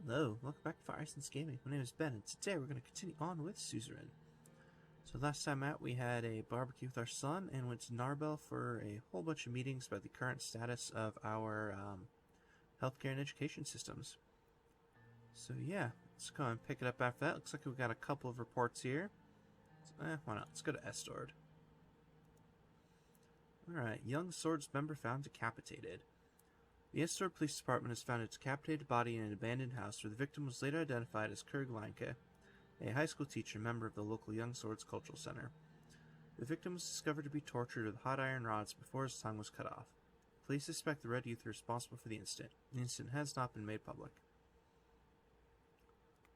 Hello, welcome back to Fire Sense Gaming. My name is Ben, and today we're going to continue on with Suzerain. So last time out, we had a barbecue with our son and went to Narbel for a whole bunch of meetings about the current status of our healthcare and education systems. So yeah, let's go and pick it up after that. Looks like we've got a couple of reports here. Why not? Let's go to Estord. Alright, young swords member found decapitated. The Estord Police Department has found a decapitated body in an abandoned house where the victim was later identified as Kurg Leinke, a high school teacher member of the local Young Swords Cultural Center. The victim was discovered to be tortured with hot iron rods before his tongue was cut off. Police suspect the Red Youth are responsible for the incident. The incident has not been made public.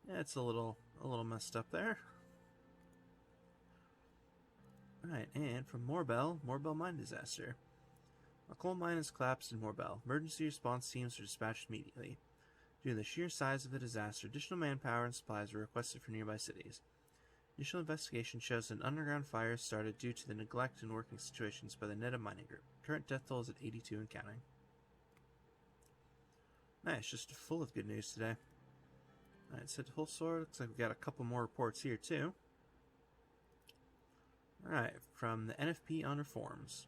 Yeah, it's a little messed up there. Alright, and from Morbel mine disaster. A coal mine has collapsed in Morbel. Emergency response teams are dispatched immediately. Due to the sheer size of the disaster, additional manpower and supplies were requested from nearby cities. Initial investigation shows an underground fire started due to the neglect and working situations by the Neta Mining Group. Current death toll is at 82 and counting. Nice, just full of good news today. Alright, so to Whole Sword, looks like we got a couple more reports here too. Alright, from the NFP on reforms.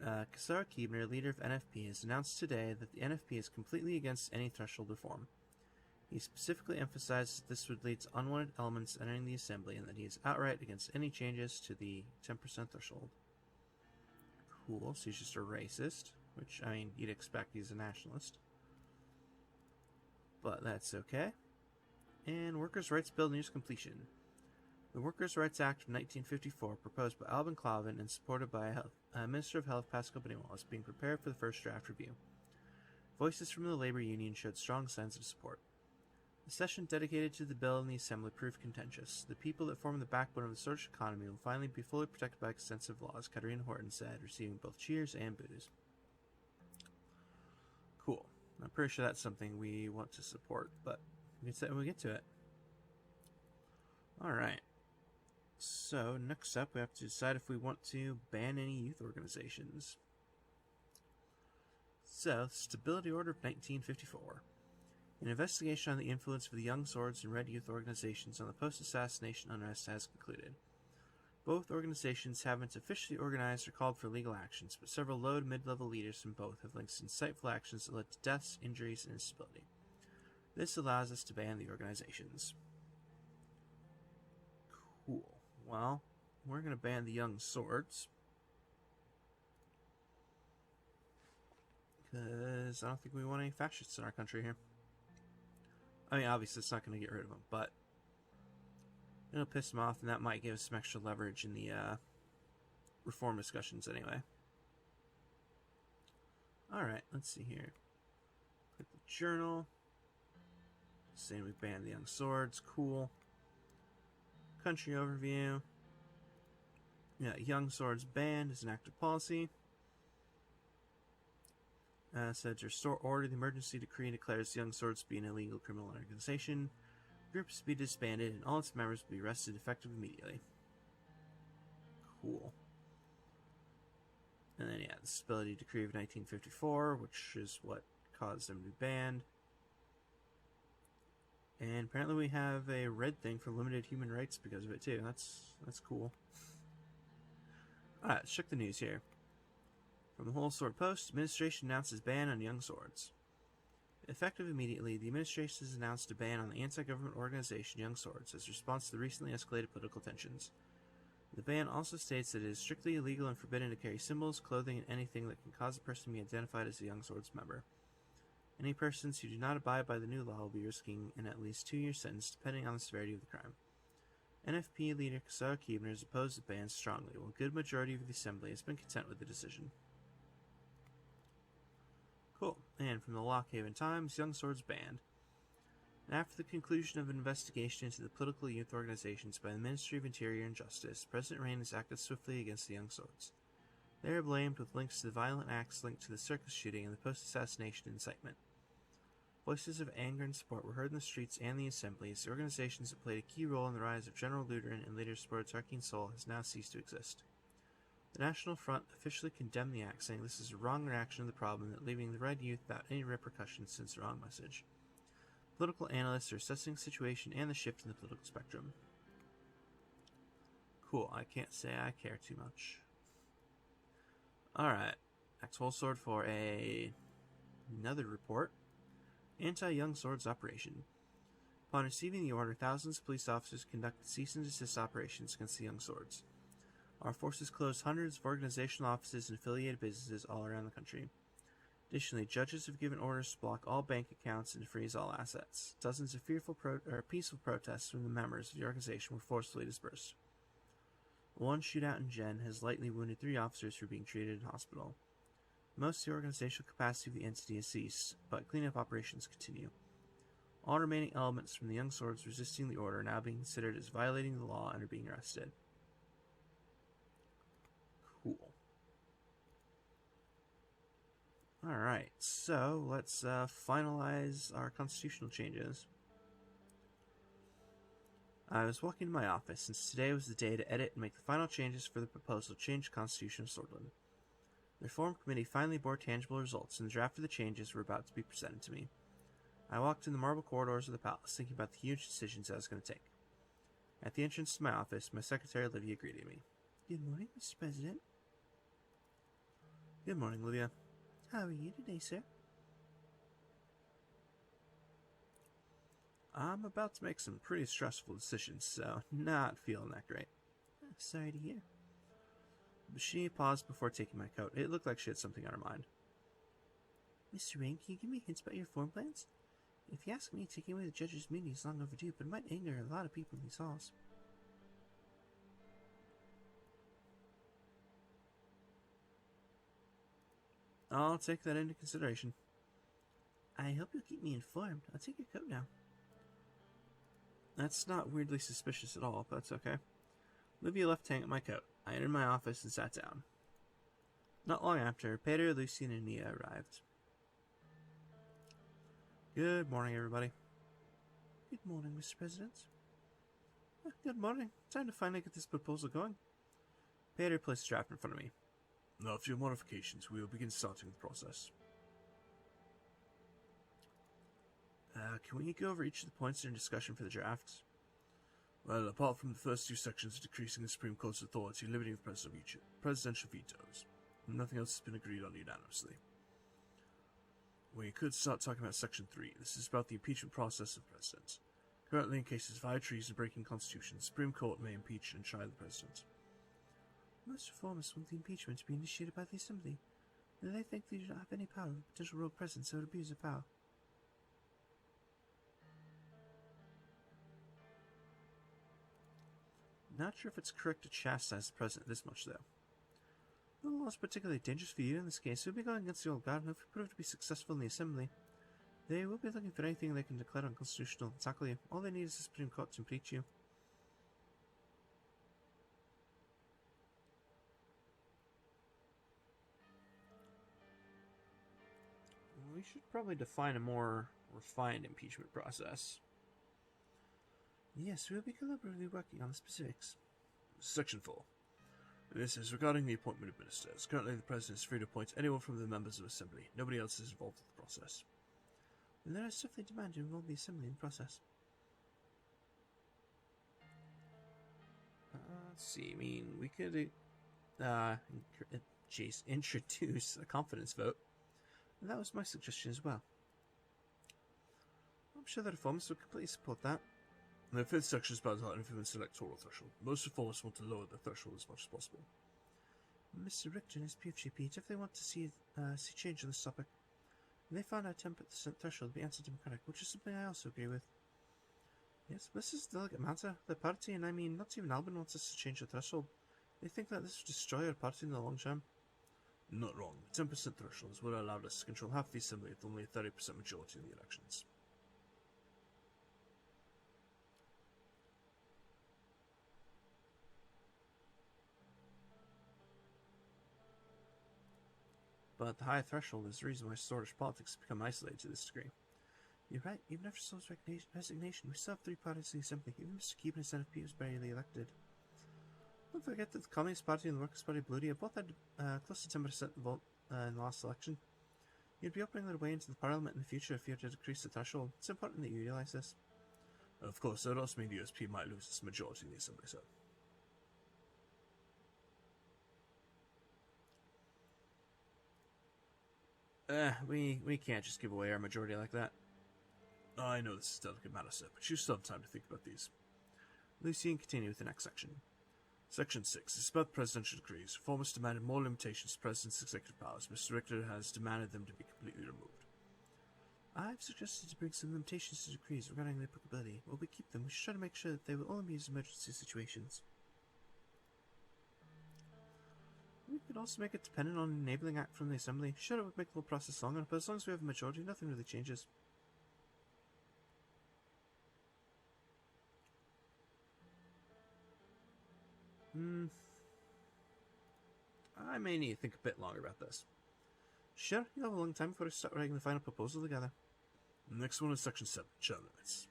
Kasar Kiebner, leader of NFP, has announced today that the NFP is completely against any threshold reform. He specifically emphasized that this would lead to unwanted elements entering the assembly and that he is outright against any changes to the 10% threshold. Cool, so he's just a racist, which, I mean, you'd expect he's a nationalist. But that's okay. And Workers' Rights Bill nears completion. The Workers' Rights Act of 1954, proposed by Alban Clavin and supported by Minister of Health Pascal Benioff, is being prepared for the first draft review. Voices from the labor union showed strong signs of support. The session dedicated to the bill in the Assembly proved contentious. The people that form the backbone of the Swedish economy will finally be fully protected by extensive laws, Katarina Horton said, receiving both cheers and boos. Cool. I'm pretty sure that's something we want to support, but we can say when we get to it. Alright. So, next up, we have to decide if we want to ban any youth organizations. So, Stability Order of 1954. An investigation on the influence of the Young Swords and Red Youth organizations on the post-assassination unrest has concluded. Both organizations haven't officially organized or called for legal actions, but several low to mid-level leaders from both have linked insightful actions that led to deaths, injuries, and instability. This allows us to ban the organizations. Cool. Well, we're going to ban the Young Swords. Because I don't think we want any fascists in our country here. I mean, obviously it's not going to get rid of them, but it'll piss them off, and that might give us some extra leverage in the reform discussions anyway. Alright, let's see here. Click the journal. Saying we banned the Young Swords. Cool. Country overview. Yeah, Young Swords banned is an active policy. Said to restore order, the emergency decree declares the Young Swords to be an illegal criminal organization. Groups to be disbanded and all its members will be arrested effective immediately. Cool. And then yeah, the Stability Decree of 1954, which is what caused them to be banned. And apparently we have a red thing for limited human rights because of it too. That's cool. Alright, let's check the news here. From the Whole Sword Post, administration announces ban on Young Swords. Effective immediately, the administration has announced a ban on the anti-government organization Young Swords as a response to the recently escalated political tensions. The ban also states that it is strictly illegal and forbidden to carry symbols, clothing, and anything that can cause a person to be identified as a Young Swords member. Any persons who do not abide by the new law will be risking an at least 2-year sentence depending on the severity of the crime. NFP leader Kasar Kiebner has opposed the ban strongly, while a good majority of the Assembly has been content with the decision. Cool. And from the Lockhaven Times, Young Swords banned. And after the conclusion of an investigation into the political youth organizations by the Ministry of Interior and Justice, President Rain has acted swiftly against the Young Swords. They are blamed with links to the violent acts linked to the circus shooting and the post-assassination incitement. Voices of anger and support were heard in the streets and the assemblies. The organizations that played a key role in the rise of General Luderin and later supported Tarkin Sol has now ceased to exist. The National Front officially condemned the act, saying this is a wrong reaction to the problem that leaving the Red Youth without any repercussions sends the wrong message. Political analysts are assessing the situation and the shift in the political spectrum. Cool, I can't say I care too much. Alright, next whole sword for another report. Anti-Young Swords Operation. Upon receiving the order, thousands of police officers conducted cease and desist operations against the Young Swords. Our forces closed hundreds of organizational offices and affiliated businesses all around the country. Additionally, judges have given orders to block all bank accounts and freeze all assets. Dozens of peaceful protests from the members of the organization were forcefully dispersed. One shootout in Jen has lightly wounded 3 officers who are being treated in hospital. Most of the organizational capacity of the entity has ceased, but cleanup operations continue. All remaining elements from the Young Swords resisting the order are now being considered as violating the law and are being arrested. Cool. Alright, so let's finalize our constitutional changes. I was walking to my office, since today was the day to edit and make the final changes for the proposal to change the Constitution of Swordland. The Reform Committee finally bore tangible results, and the draft of the changes were about to be presented to me. I walked in the marble corridors of the palace, thinking about the huge decisions I was going to take. At the entrance to my office, my secretary Olivia greeted me. Good morning, Mr. President. Good morning, Olivia. How are you today, sir? I'm about to make some pretty stressful decisions, so not feeling that great. Sorry to hear. She paused before taking my coat. It looked like she had something on her mind. Mr. Rain, can you give me hints about your reform plans? If you ask me, taking away the judge's immunity is long overdue, but it might anger a lot of people in these halls. I'll take that into consideration. I hope you'll keep me informed. I'll take your coat now. That's not weirdly suspicious at all, but that's okay. Olivia left to hang up my coat. I entered my office and sat down. Not long after, Peter, Lucien, and Nia arrived. Good morning, everybody. Good morning, Mr. President. Good morning. Time to finally get this proposal going. Peter placed a draft in front of me. Now, a few modifications. We will begin starting the process. Can we go over each of the points in discussion for the draft? Well, apart from the first 2 sections decreasing the Supreme Court's authority, limiting the presidential vetoes, nothing else has been agreed on unanimously. We could start talking about Section 3. This is about the impeachment process of presidents. Currently, in cases of high treason breaking the Constitution, the Supreme Court may impeach and try the president. Most reformers want the impeachment to be initiated by the Assembly, and they think they do not have any power over potential rogue presidents who would abuse their power. Not sure if it's correct to chastise the president this much, though. The law is particularly dangerous for you in this case. You'll be going against the old guard, and if you prove to be successful in the Assembly, they will be looking for anything they can declare unconstitutional and tackle you. All they need is the Supreme Court to impeach you. We should probably define a more refined impeachment process. Yes, we will be collaboratively working on the specifics. Section 4. This is regarding the appointment of ministers. Currently, the President is free to appoint anyone from the members of the Assembly. Nobody else is involved in the process. And there is definitely demand to involve the Assembly in the process. Let's see, I mean, we could introduce a confidence vote. And that was my suggestion as well. I'm sure the reformers would completely support that. And the 5th section is about the infamous electoral threshold. Most reformers want to lower the threshold as much as possible. Mr. Richter and his PFGP definitely want to see change on this topic. And they found our 10% threshold to be anti-democratic, which is something I also agree with. Yes, but this is a delicate matter. The party, and I mean, not even Albin wants us to change the threshold. They think that this will destroy our party in the long term. Not wrong. The 10% threshold is what allowed us to control half the Assembly with only a 30% majority in the elections. But the high threshold is the reason why Swordlish politics have become isolated to this degree. You're right, even after Sol's resignation, we still have 3 parties in the Assembly. Even Mr. Keeper and SNFP was barely elected. Don't forget that the Communist Party and the Workers' Party of Bloody both had close to 10% vote in the last election. You'd be opening their way into the Parliament in the future if you were to decrease the threshold. It's important that you realise this. Of course, that also means the USP might lose its majority in the Assembly, so. We can't just give away our majority like that. I know this is a delicate matter, sir, but you still have time to think about these. Lucian continued with the next section. Section 6 is about presidential decrees. Reformers demanded more limitations to the president's executive powers. Mr. Richter has demanded them to be completely removed. I've suggested to bring some limitations to decrees regarding their applicability. While we keep them, we should try to make sure that they will only be used in emergency situations. We could also make it dependent on an enabling act from the Assembly. Sure, it would make the whole process longer, but as long as we have a majority, nothing really changes. I may need to think a bit longer about this. Sure, you'll have a long time before we start writing the final proposal together. The next one is Section 7, term limits.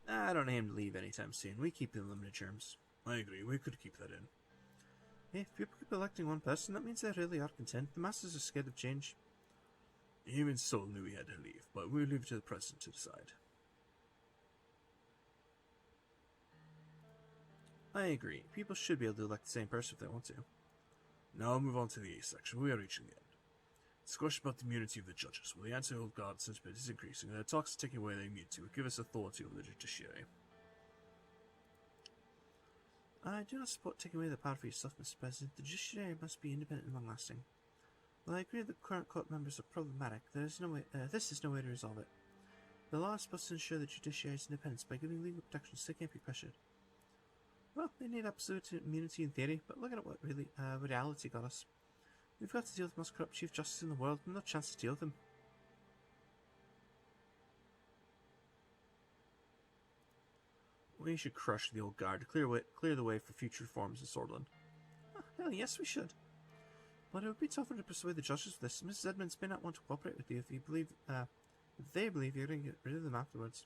I don't aim to leave anytime soon. We keep the limited terms. I agree, we could keep that in. If people keep electing one person, that means they really are content. The masses are scared of change. The human soul knew he had to leave, but we'll leave it to the president to decide. I agree. People should be able to elect the same person if they want to. Now I'll move on to the 8th section. We are reaching the end. It's a question about the immunity of the judges. Well, the anti-old guard sentiment is increasing, and the talks of taking away their immunity would give us authority over the judiciary. I do not support taking away the power for yourself, Mr. President. The judiciary must be independent and long-lasting. While I agree that current court members are problematic, this is no way to resolve it. The law is supposed to ensure the judiciary's independence by giving legal protections so they can't be pressured. Well, they need absolute immunity in theory, but look at what reality got us. We've got to deal with the most corrupt Chief Justice in the world, and no chance to deal with him. We should crush the old guard to clear the way for future reforms in Swordland. Oh, hell yes, we should. But it would be tougher to persuade the judges with this. Mrs. Edmonds may not want to cooperate with you if they believe you're going to get rid of them afterwards.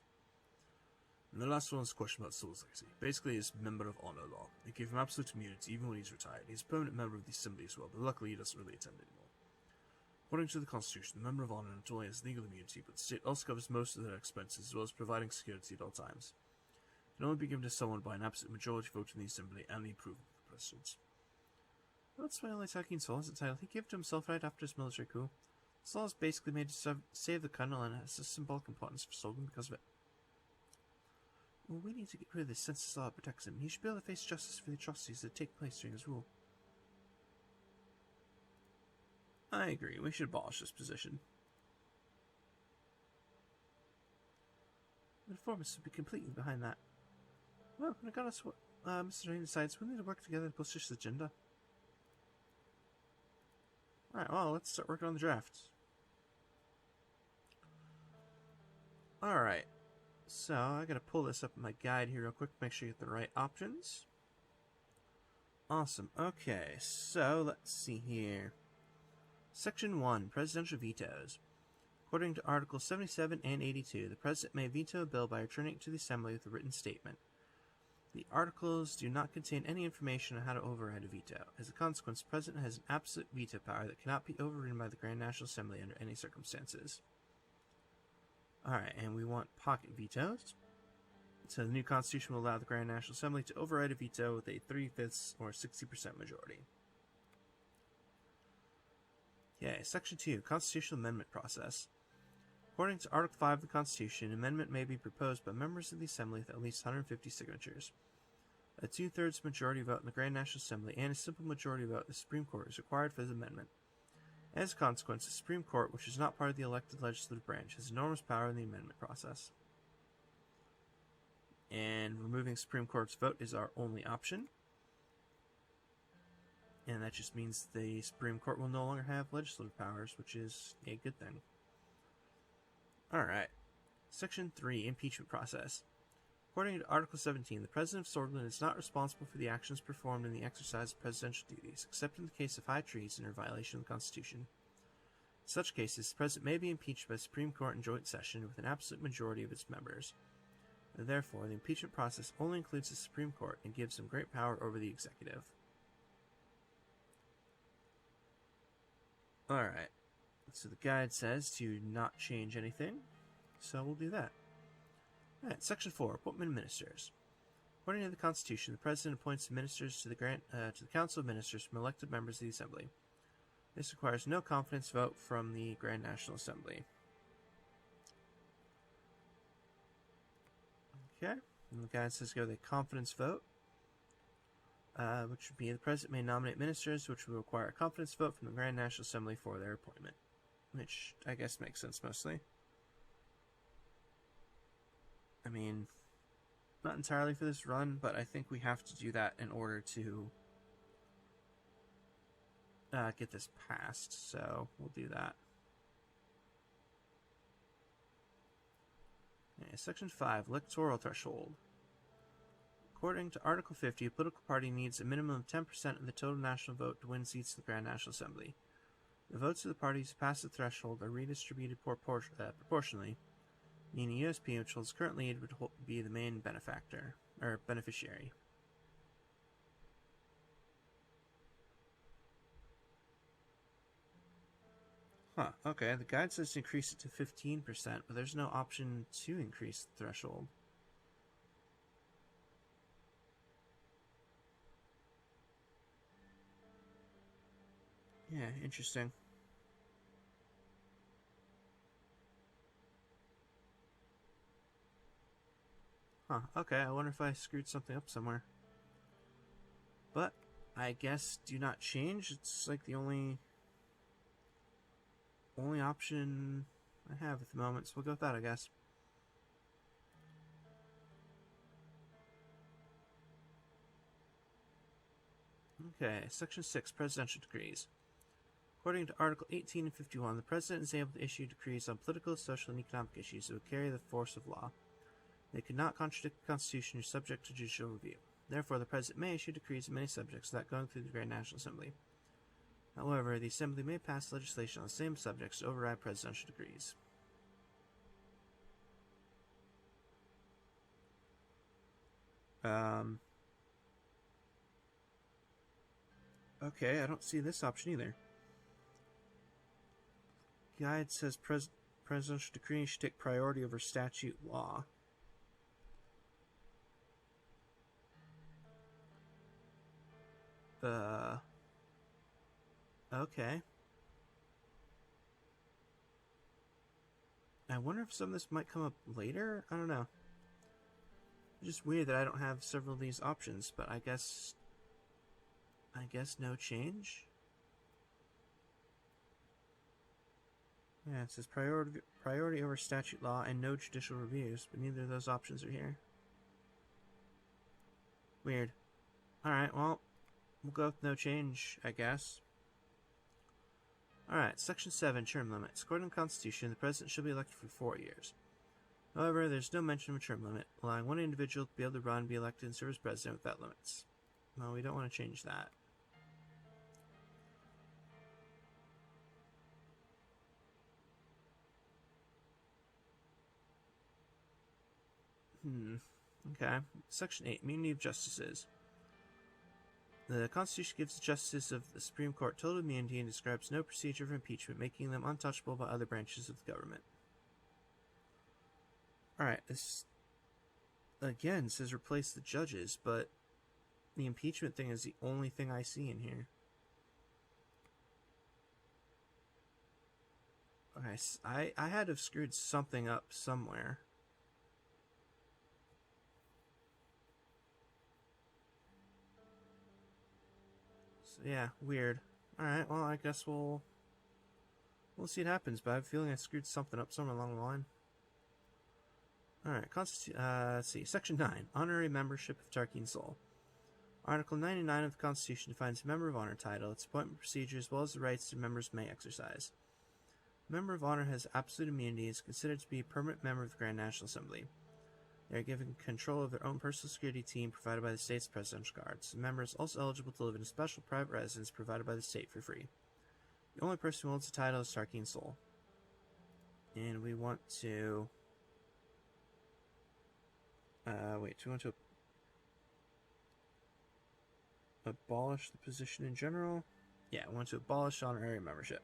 And the last one is a question about Soul's legacy. Basically, his member of honor law. It gave him absolute immunity even when he's retired. He's a permanent member of the Assembly as well, but luckily he doesn't really attend anymore. According to the Constitution, the member of honor not only has legal immunity, but the state also covers most of their expenses as well as providing security at all times. It can only be given to someone by an absolute majority vote in the Assembly and the approval of the President. That's why only Tarkin Sol has a title. He gave it to himself right after his military coup. This law is basically made to save the Colonel and has a symbolic importance for Solgan because of it. Well, we need to get rid of this census law that protects him. He should be able to face justice for the atrocities that take place during his rule. I agree. We should abolish this position. The reformists would be completely behind that. Well, regardless of what Mr. Suzerain decides, we need to work together to push this agenda. Alright, well, let's start working on the draft. Alright. So, I gotta pull this up in my guide here real quick to make sure you get the right options. Awesome. Okay, so let's see here. Section 1, Presidential Vetoes. According to Articles 77 and 82, the President may veto a bill by returning it to the Assembly with a written statement. The articles do not contain any information on how to override a veto. As a consequence, the President has an absolute veto power that cannot be overridden by the Grand National Assembly under any circumstances. Alright, and we want pocket vetoes. So the new Constitution will allow the Grand National Assembly to override a veto with a 3/5 or 60% majority. Okay, Section 2, Constitutional Amendment Process. According to Article 5 of the Constitution, an amendment may be proposed by members of the Assembly with at least 150 signatures. A 2/3 majority vote in the Grand National Assembly and a simple majority vote in the Supreme Court is required for the amendment. As a consequence, the Supreme Court, which is not part of the elected legislative branch, has enormous power in the amendment process. And removing Supreme Court's vote is our only option. And that just means the Supreme Court will no longer have legislative powers, which is a good thing. Alright. Section 3, Impeachment Process. According to Article 17, the President of Swordland is not responsible for the actions performed in the exercise of presidential duties, except in the case of high treason or violation of the Constitution. In such cases, the President may be impeached by the Supreme Court in joint session with an absolute majority of its members. Therefore, the impeachment process only includes the Supreme Court and gives them great power over the executive. Alright, so the guide says to not change anything, so we'll do that. Alright, Section 4, Appointment of Ministers. According to the Constitution, the President appoints the ministers to the Council of Ministers from elected members of the Assembly. This requires no confidence vote from the Grand National Assembly. Okay, and the guide says go with a confidence vote, which would be the President may nominate ministers, which will require a confidence vote from the Grand National Assembly for their appointment. Which I guess makes sense mostly. I mean, not entirely for this run, but I think we have to do that in order to get this passed, so we'll do that. Okay, Section 5, Electoral Threshold. According to Article 50, a political party needs a minimum of 10% of the total national vote to win seats in the Grand National Assembly. The votes of the parties who pass the threshold are redistributed proportionally, meaning USP, which holds current lead, would be the main beneficiary. Huh, okay, the guide says to increase it to 15%, but there's no option to increase the threshold. Yeah, interesting. Huh, okay, I wonder if I screwed something up somewhere. But, I guess do not change. It's like the only option I have at the moment, so we'll go with that, I guess. Okay, Section 6, Presidential Decrees. According to Article 18 and 51, the President is able to issue decrees on political, social, and economic issues that would carry the force of law. They could not contradict the Constitution or are subject to judicial review. Therefore, the President may issue decrees on many subjects without going through the Grand National Assembly. However, the Assembly may pass legislation on the same subjects to override presidential decrees. Okay, I don't see this option either. Guide says presidential decree should take priority over statute law. Okay. I wonder if some of this might come up later? I don't know. It's just weird that I don't have several of these options, but I guess no change? Yeah, it says priority over statute law and no judicial reviews, but neither of those options are here. Weird. Alright, well, we'll go with no change, I guess. Alright, Section 7, Term Limits. According to the Constitution, the President should be elected for 4 years. However, there's no mention of a term limit, allowing one individual to be able to run, be elected, and serve as President without limits. Well, we don't want to change that. Okay. Section 8, Immunity of Justices. The Constitution gives the justices of the Supreme Court total immunity and describes no procedure for impeachment, making them untouchable by other branches of the government. Alright, this again says replace the judges, but the impeachment thing is the only thing I see in here. Okay, I had to have screwed something up somewhere. So yeah, weird. Alright, well, I guess we'll see what happens, but I have a feeling I screwed something up somewhere along the line. Alright, let's see. Section 9, Honorary Membership of Tarkeen Sol. Article 99 of the Constitution defines a Member of Honor title, its appointment procedure, as well as the rights the members may exercise. A Member of Honor has absolute immunity and is considered to be a permanent member of the Grand National Assembly. They are given control of their own personal security team provided by the state's presidential guards. The member is also eligible to live in a special private residence provided by the state for free. The only person who holds the title is Tarkeen Sol. And we want to Wait, do we want to abolish the position in general? Yeah, we want to abolish honorary membership.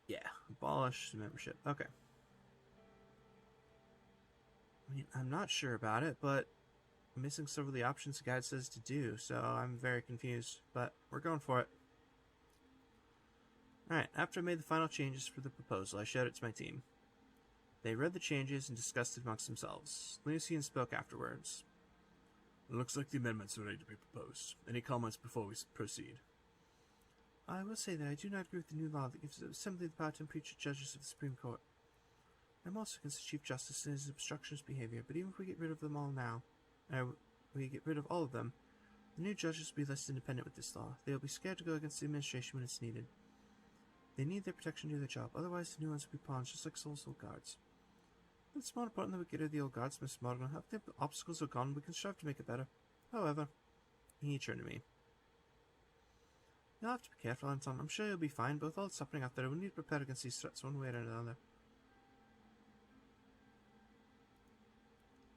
Yeah, abolish membership. Okay. I mean, I'm not sure about it, but I'm missing several of the options the guide says to do, so I'm very confused, but we're going for it. Alright, after I made the final changes for the proposal, I showed it to my team. They read the changes and discussed it amongst themselves. Lucian spoke afterwards. It looks like the amendments are ready to be proposed. Any comments before we proceed? I will say that I do not agree with the new law that gives the Assembly the power to impeach judges of the Supreme Court. I'm also against the Chief Justice and his obstructionist behavior, but even if we get rid of them all now, we get rid of all of them, the new judges will be less independent with this law. They will be scared to go against the administration when it's needed. They need their protection to do their job, otherwise the new ones will be pawns just like Soul's old guards. It's more important that we get rid of the old guards, Mr. Morgan. After the obstacles are gone, we can strive to make it better. However, he turned to me. You'll have to be careful, Anton. I'm sure you'll be fine, but with all that's happening out there, we need to prepare against these threats one way or another.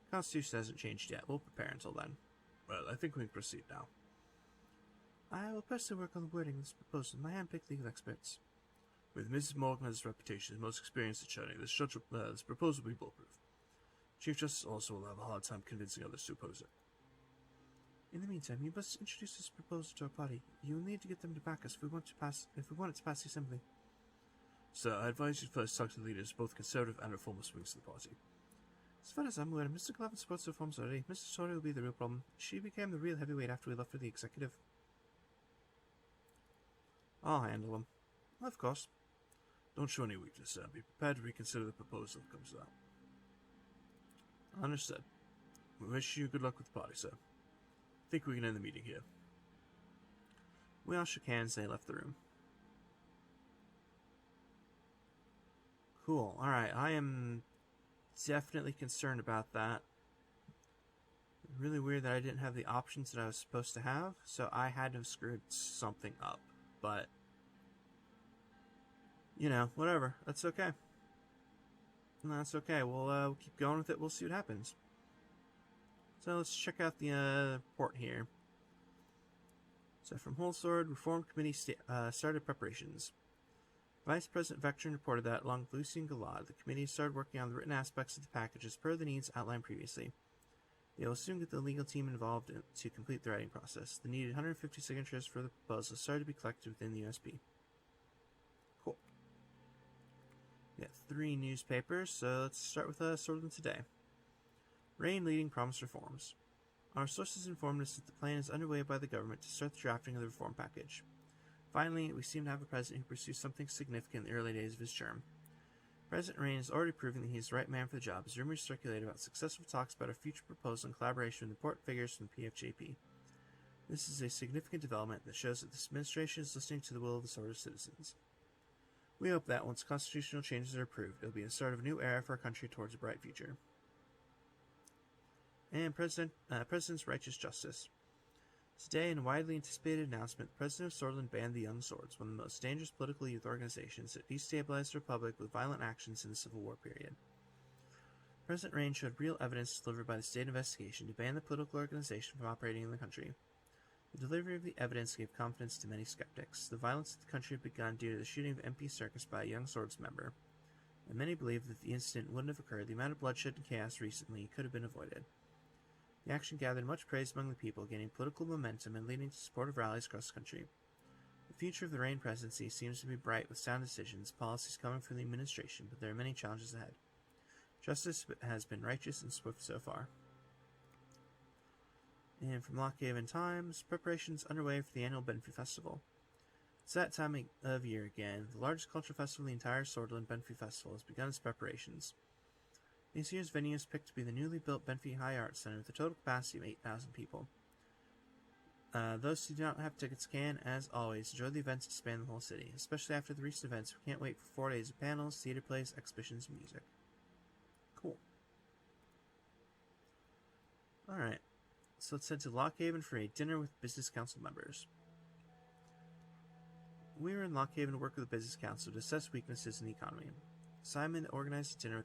The Constitution hasn't changed yet. We'll prepare until then. Well, I think we can proceed now. I will personally work on the wording of this proposal with my hand-picked legal experts. With Mrs. Morgan as reputation as most experienced attorney, this proposal will be bulletproof. Chief Justice also will have a hard time convincing others to oppose it. In the meantime, you must introduce this proposal to our party. You will need to get them to back us if we want it to pass the Assembly. Sir, I advise you first talk to the leaders, both conservative and reformist wings of the party. As far as I'm aware, Mr. Glavin supports the reforms already. Mrs. Story will be the real problem. She became the real heavyweight after we left for the executive. I'll handle them. Of course. Don't show any weakness, sir. Be prepared to reconsider the proposal that comes out. Understood. We wish you good luck with the party, sir. I think we can end the meeting here. We all shook hands and they left the room. Cool. Alright, I am definitely concerned about that. Really weird that I didn't have the options that I was supposed to have, so I had to have screwed something up. But, you know, whatever. That's okay. That's okay. We'll keep going with it. We'll see what happens. So let's check out the report here. So from Wholesword, Reform Committee started preparations. Vice President Vectron reported that, along with Lucy and Galad, the committee started working on the written aspects of the package as per the needs outlined previously. They will soon get the legal team involved to complete the writing process. The needed 150 signatures for the proposal started to be collected within the USB. Cool. We got 3 newspapers, so let's start with Sordland Today. Rain leading promised reforms. Our sources informed us that the plan is underway by the government to start the drafting of the reform package. Finally, we seem to have a president who pursues something significant in the early days of his term. President Rain has already proven that he is the right man for the job, as rumors circulate about successful talks about a future proposal in collaboration with important figures from the PFJP. This is a significant development that shows that this administration is listening to the will of the Sword of citizens. We hope that, once constitutional changes are approved, it will be the start of a new era for our country towards a bright future. And President's Righteous Justice. Today, in a widely anticipated announcement, the President of Sordland banned the Young Swords, one of the most dangerous political youth organizations that destabilized the Republic with violent actions in the Civil War period. President Rain showed real evidence delivered by the state investigation to ban the political organization from operating in the country. The delivery of the evidence gave confidence to many skeptics. The violence of the country had begun due to the shooting of MP Circus by a Young Swords member, and many believed that if the incident wouldn't have occurred, the amount of bloodshed and chaos recently could have been avoided. The action gathered much praise among the people, gaining political momentum and leading to supportive rallies across the country. The future of the Rain presidency seems to be bright with sound decisions, policies coming from the administration, but there are many challenges ahead. Justice has been righteous and swift so far. And from Lockhaven Times, preparations underway for the annual Benfey Festival. It's that time of year again. The largest cultural festival in the entire Sordland, Benfey Festival, has begun its preparations. This year's venue is picked to be the newly built Benfey High Arts Center with a total capacity of 8,000 people. Those who do not have tickets can, as always, enjoy the events that span the whole city. Especially after the recent events, we can't wait for 4 days of panels, theater plays, exhibitions, and music. Cool. Alright, so let's head to Lockhaven for a dinner with business council members. We were in Lockhaven to work with the Business Council to assess weaknesses in the economy. Simon organized a dinner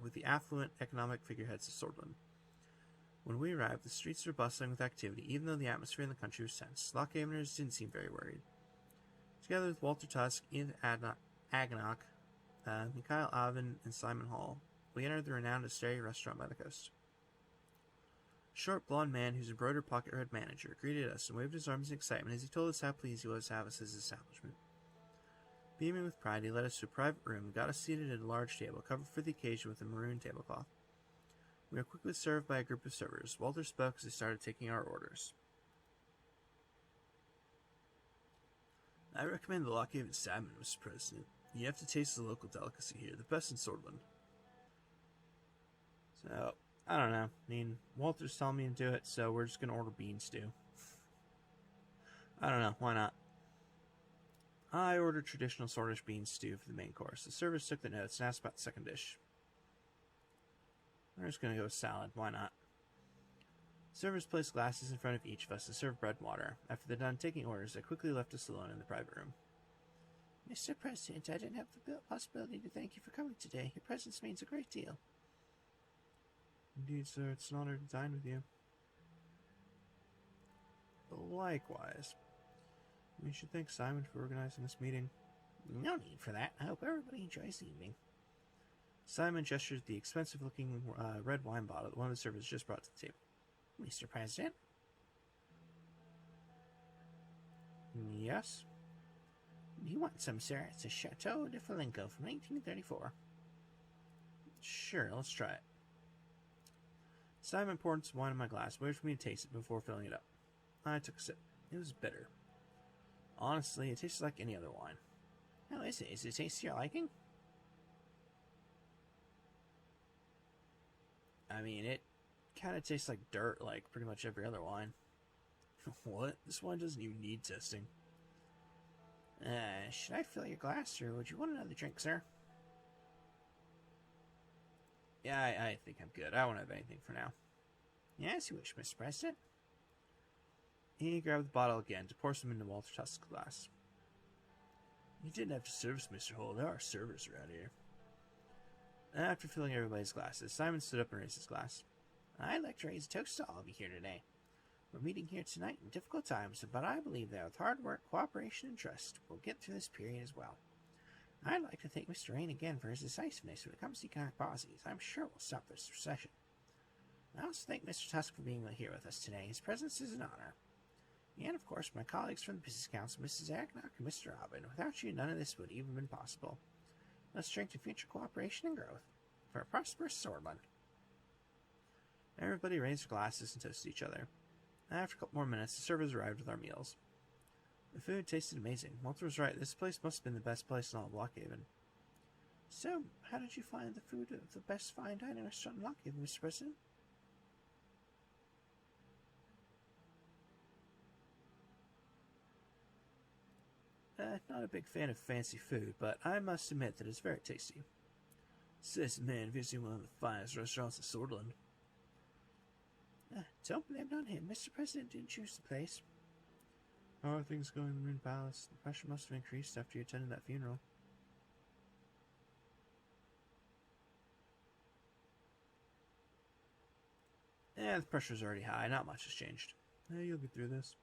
with the affluent economic figureheads of Swordland. When we arrived, the streets were bustling with activity, even though the atmosphere in the country was tense. Lockhaveners didn't seem very worried. Together with Walter Tusk, Ian Aganok, Mikhail Avin, and Simon Hall, we entered the renowned Asteria restaurant by the coast. A short, blond man whose embroidered pocket-red manager greeted us and waved his arms in excitement as he told us how pleased he was to have us as his establishment. Beaming with pride, he led us to a private room and got us seated at a large table covered for the occasion with a maroon tablecloth. We were quickly served by a group of servers. Walter spoke as they started taking our orders. I recommend the Lockhaven salmon, Mr. President. You have to taste the local delicacy here, the best in Swordland. So, I don't know. I mean, Walter's telling me to do it, so we're just going to order bean stew. I don't know. Why not? I ordered traditional Swordish bean stew for the main course. The servers took the notes and asked about the second dish. We're just going to go with salad. Why not? Servers placed glasses in front of each of us to serve bread and water. After they're done taking orders, they quickly left us alone in the private room. Mr. President, I didn't have the possibility to thank you for coming today. Your presence means a great deal. Indeed, sir. It's an honor to dine with you. Likewise. We should thank Simon for organizing this meeting. No need for that. I hope everybody enjoys the evening. Simon gestured at the expensive-looking red wine bottle that one of the servers just brought to the table. Mr. President? Yes? You want some, sir? It's a Chateau de Falenco from 1934. Sure, let's try it. Simon poured some wine in my glass, waited for me to taste it before filling it up. I took a sip. It was bitter. Honestly, it tasted like any other wine. How is it? Is it taste to your liking? I mean, it kind of tastes like dirt, like pretty much every other wine. What? This wine doesn't even need testing. Should I fill your glass, or would you want another drink, sir? Yeah, I think I'm good. I won't have anything for now. As you wish, Mr. President. He grabbed the bottle again to pour some into Walter Tusk's glass. You didn't have to service, Mr. Hall. There are servers around here. After filling everybody's glasses, Simon stood up and raised his glass. I'd like to raise a toast to all of you here today. We're meeting here tonight in difficult times, but I believe that with hard work, cooperation, and trust, we'll get through this period as well. I'd like to thank Mr. Rain again for his decisiveness when it comes to economic policies. I'm sure we'll stop this recession. I also thank Mr. Tusk for being here with us today. His presence is an honor. And, of course, my colleagues from the Business Council, Mrs. Agnock and Mr. Robin. Without you, none of this would even been possible. Let's drink to future cooperation and growth for a prosperous Swordland. Everybody raised their glasses and toasted each other. After a couple more minutes, the servers arrived with our meals. The food tasted amazing. Walter was right. This place must have been the best place in all of Lockhaven. So, how did you find the food of the best fine dining restaurant in Lockhaven, Mr. President? Not a big fan of fancy food, but I must admit that it's very tasty. Says the man visiting one of the finest restaurants in Swordland. Don't blame it on him. Mr. President didn't choose the place. How are things going in the Maroon Palace? The pressure must have increased after you attended that funeral. The pressure's already high. Not much has changed. You'll get through this.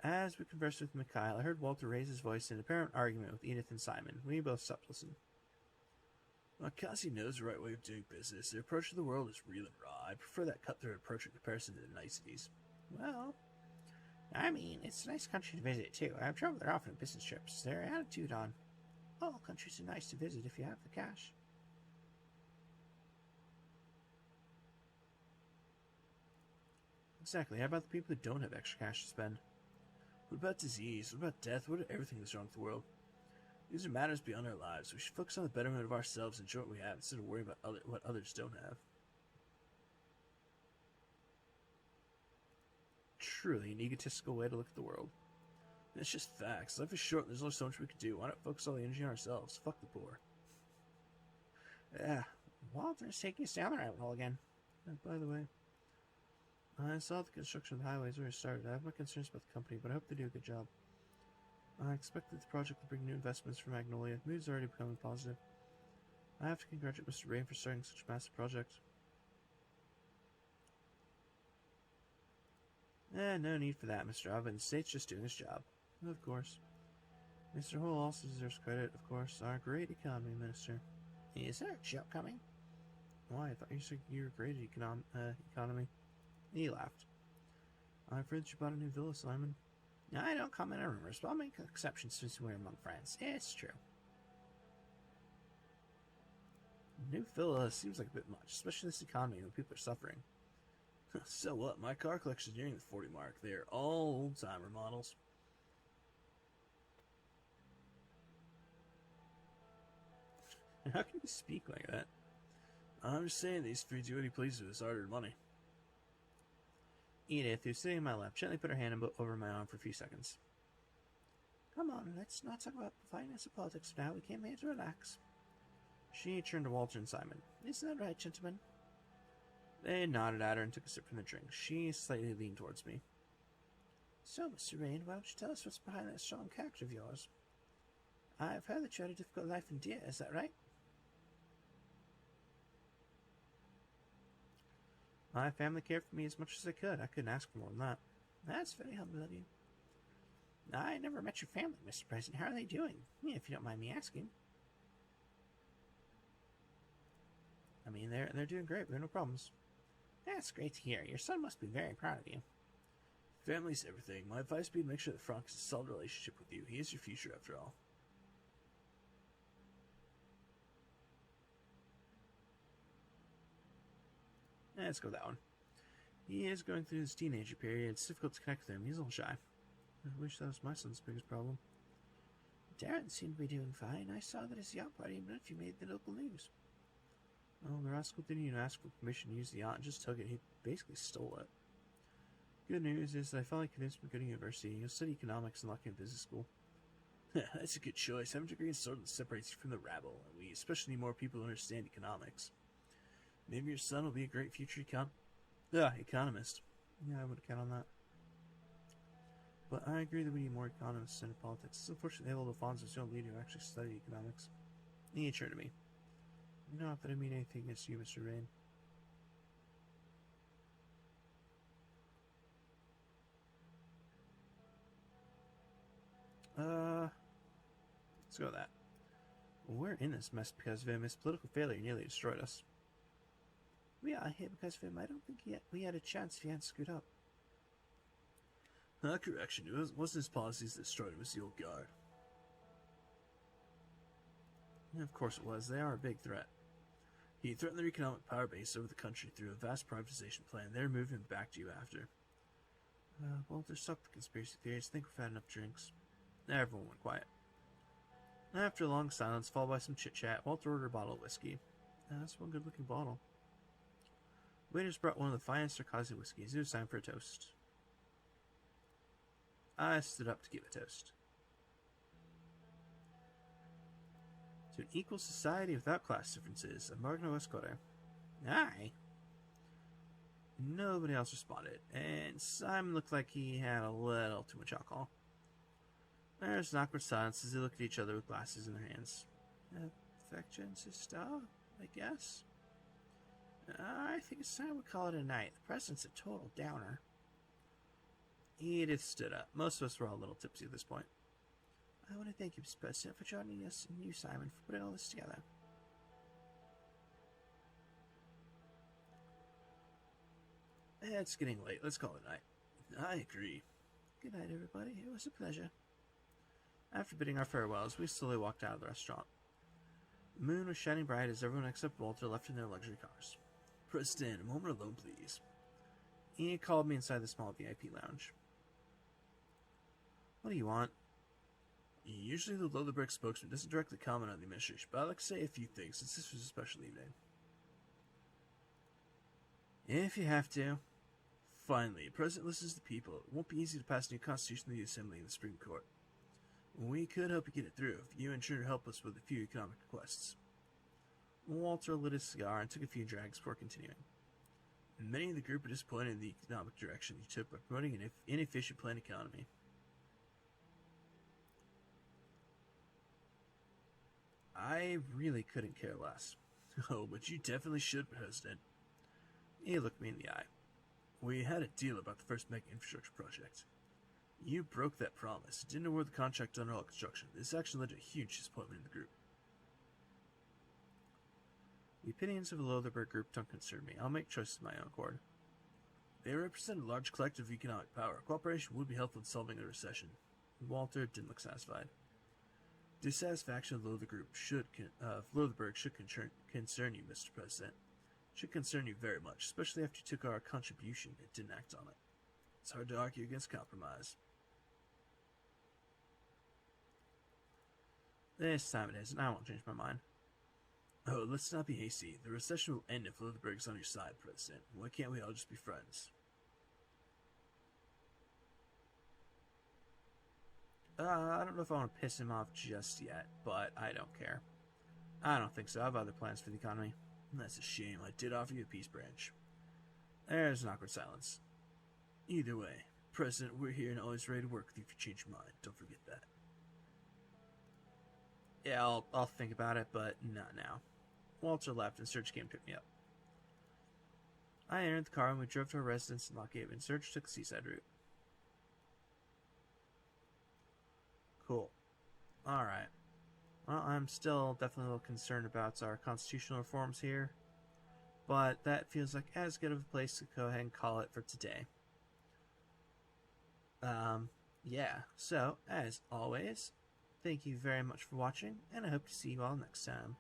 As we conversed with Mikhail, I heard Walter raise his voice in apparent argument with Edith and Simon. We both stopped to listen. Kasi knows the right way of doing business. Their approach to the world is real and raw. I prefer that cutthroat approach in comparison to the niceties. Well, I mean, it's a nice country to visit, too. I've traveled there often on business trips. Their attitude on all countries are nice to visit if you have the cash. Exactly. How about the people who don't have extra cash to spend? What about disease? What about death? What about everything that's wrong with the world? These are matters beyond our lives. We should focus on the betterment of ourselves and enjoy what we have instead of worrying about what others don't have. Truly an egotistical way to look at the world. It's just facts. Life is short and there's only so much we can do. Why not focus all the energy on ourselves? Fuck the poor. Yeah, Walter's taking us down the rabbit hole again. By the way, I saw the construction of the highways already started. I have my concerns about the company, but I hope they do a good job. I expect that the project will bring new investments for Magnolia. Mood's already becoming positive. I have to congratulate Mr. Rain for starting such a massive project. No need for that, Mr. Alvin. The state's just doing its job. Of course. Mr. Hull also deserves credit, of course. Our great economy minister. Is there a joke coming? Why, I thought you said you were great at economy. He laughed. I've heard that you bought a new villa, Simon. I don't comment on rumors, but I'll make exceptions since we're among friends. It's true. New villa seems like a bit much, especially in this economy when people are suffering. So what? My car collection's nearing the 40 mark. They're all old-timer models. How can you speak like that? I'm just saying these free do what he pleases with his hard-earned money. Edith, who's sitting in my lap, gently put her hand over my arm for a few seconds. Come on, let's not talk about finance and politics now. We came here to relax. She turned to Walter and Simon. Isn't that right, gentlemen? They nodded at her and took a sip from the drink. She slightly leaned towards me. So, Mr. Rain, why don't you tell us what's behind that strong character of yours? I've heard that you had a difficult life in Deer, is that right? My family cared for me as much as they could. I couldn't ask for more than that. That's very humble of you. I never met your family, Mr. President. How are they doing? If you don't mind me asking. I mean, they're doing great. We have no problems. That's great to hear. Your son must be very proud of you. Family's everything. My advice would be to make sure that Frank has a solid relationship with you. He is your future, after all. Let's go with that one. He is going through his teenager period. It's difficult to connect with him. He's a little shy. I wish that was my son's biggest problem. Darren seemed to be doing fine. I saw that his yacht party in you made the local news. Oh, the rascal didn't even ask for permission to use the yacht and just took it. He basically stole it. Good news is that I finally convinced him to go to university. He'll study economics and luck in business school. That's a good choice. Having a degree in something that separates you from the rabble. And we especially need more people who understand economics. Maybe your son will be a great future economist. Yeah, I would count on that. But I agree that we need more economists in politics. It's unfortunate they have Alfonso's young leader who actually studied economics. He turned to me. Not that I mean anything against you, Mr. Rain. Let's go with that. We're in this mess because of him. His political failure nearly destroyed us. We are here because of him. I don't think we had a chance if he hadn't screwed up. Correction. It wasn't his policies that destroyed him. It was the old guard. Yeah, of course it was. They are a big threat. He threatened their economic power base over the country through a vast privatization plan. They're moving back to you after. Walter, stop the conspiracy theories. I think we've had enough drinks. Everyone went quiet. After a long silence, followed by some chit-chat, Walter ordered a bottle of whiskey. That's one good-looking bottle. Waiters brought one of the finest Circassian whiskeys. It was time for a toast. I stood up to give a toast. To an equal society without class differences, a Magno Escote. Aye. Nobody else responded, and Simon looked like he had a little too much alcohol. There was an awkward silence as they looked at each other with glasses in their hands. Affection, sister, I guess. I think it's time we call it a night. The president's a total downer. Edith stood up. Most of us were all a little tipsy at this point. I want to thank you, Mr. President, for joining us, and you, Simon, for putting all this together. It's getting late. Let's call it a night. I agree. Good night, everybody. It was a pleasure. After bidding our farewells, we slowly walked out of the restaurant. The moon was shining bright as everyone except Walter left in their luxury cars. President, a moment alone, please. He called me inside the small VIP lounge. What do you want? Usually the Lothar spokesman doesn't directly comment on the administration, but I'd like to say a few things since this was a special evening. If you have to. Finally, the President listens to the people. It won't be easy to pass a new constitution in the Assembly and the Supreme Court. We could help you get it through if you and Turner help us with a few economic requests. Walter lit his cigar and took a few drags before continuing. Many in the group are disappointed in the economic direction you took by promoting an inefficient planned economy. I really couldn't care less. Oh, but you definitely should, President. He looked me in the eye. We had a deal about the first mega infrastructure project. You broke that promise, didn't award the contract under all construction. This action led to a huge disappointment in the group. The opinions of the Lothar group don't concern me. I'll make choices of my own accord. They represent a large collective of economic power. Cooperation would be helpful in solving the recession. Walter didn't look satisfied. Dissatisfaction of Lothar should concern you, Mr. President. It should concern you very much, especially after you took our contribution and didn't act on it. It's hard to argue against compromise. This time it isn't. I won't change my mind. Oh, let's not be hasty. The recession will end if Lothar is on your side, President. Why can't we all just be friends? I don't know if I want to piss him off just yet, but I don't care. I don't think so. I have other plans for the economy. That's a shame. I did offer you a peace branch. There's an awkward silence. Either way, President, we're here and always ready to work with you if you change your mind. Don't forget that. Yeah, I'll think about it, but not now. Walter left and Serge came to pick me up. I entered the car and we drove to our residence in Lockhaven. Serge took the seaside route. Cool. Alright. Well, I'm still definitely a little concerned about our constitutional reforms here, but that feels like as good of a place to go ahead and call it for today. Yeah, so, as always, thank you very much for watching, and I hope to see you all next time.